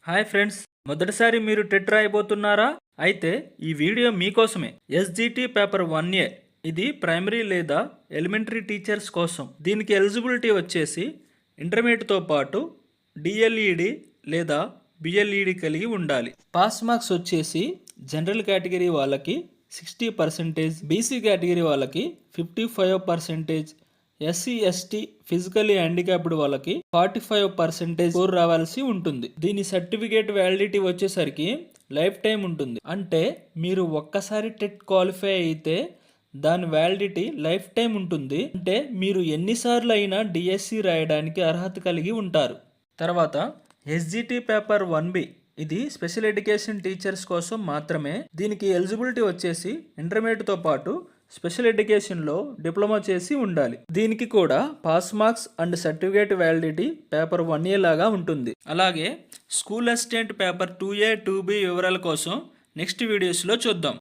Hi friends, మొదటిసారి మీరు TET రాయబోతున్నారా? అయితే ఈ వీడియో మీకోసమే. ఎస్జిటి పేపర్ 1A ఇది ప్రైమరీ లేదా ఎలిమెంటరీ టీచర్స్ కోసం. దీనికి ఎలిజిబిలిటీ వచ్చేసి ఇంటర్మీడియట్తో పాటు డిఎల్ఈడి లేదా బిఎల్ఈడి కలిగి ఉండాలి. పాస్ మార్క్స్ వచ్చేసి జనరల్ కేటగిరీ వాళ్ళకి 60%, బీసీ కేటగిరీ వాళ్ళకి 55%, ఎస్సీ ఎస్టీ ఫిజికల్లీ హ్యాండిక్యాప్డ్ వాళ్ళకి 45% స్కోర్ రావాల్సి ఉంటుంది. దీని సర్టిఫికేట్ వ్యాలిడిటీ వచ్చేసరికి లైఫ్ టైం ఉంటుంది. అంటే మీరు ఒక్కసారి టెట్ క్వాలిఫై అయితే దాని వ్యాలిడిటీ లైఫ్ టైం ఉంటుంది. అంటే మీరు ఎన్నిసార్లు అయినా డిఎస్సి రాయడానికి అర్హత కలిగి ఉంటారు. తర్వాత ఎస్జిటి పేపర్ 1B ఇది స్పెషల్ ఎడ్యుకేషన్ టీచర్స్ కోసం మాత్రమే. దీనికి ఎలిజిబిలిటీ వచ్చేసి ఇంటర్మీడియట్తో పాటు స్పెషల్ ఎడ్యుకేషన్లో డిప్లొమా చేసి ఉండాలి. దీనికి కూడా pass marks and certificate validity paper 1A లాగా ఉంటుంది. అలాగే school assistant paper 2A 2B వివరాల కోసం నెక్స్ట్ వీడియోస్లో చూద్దాం.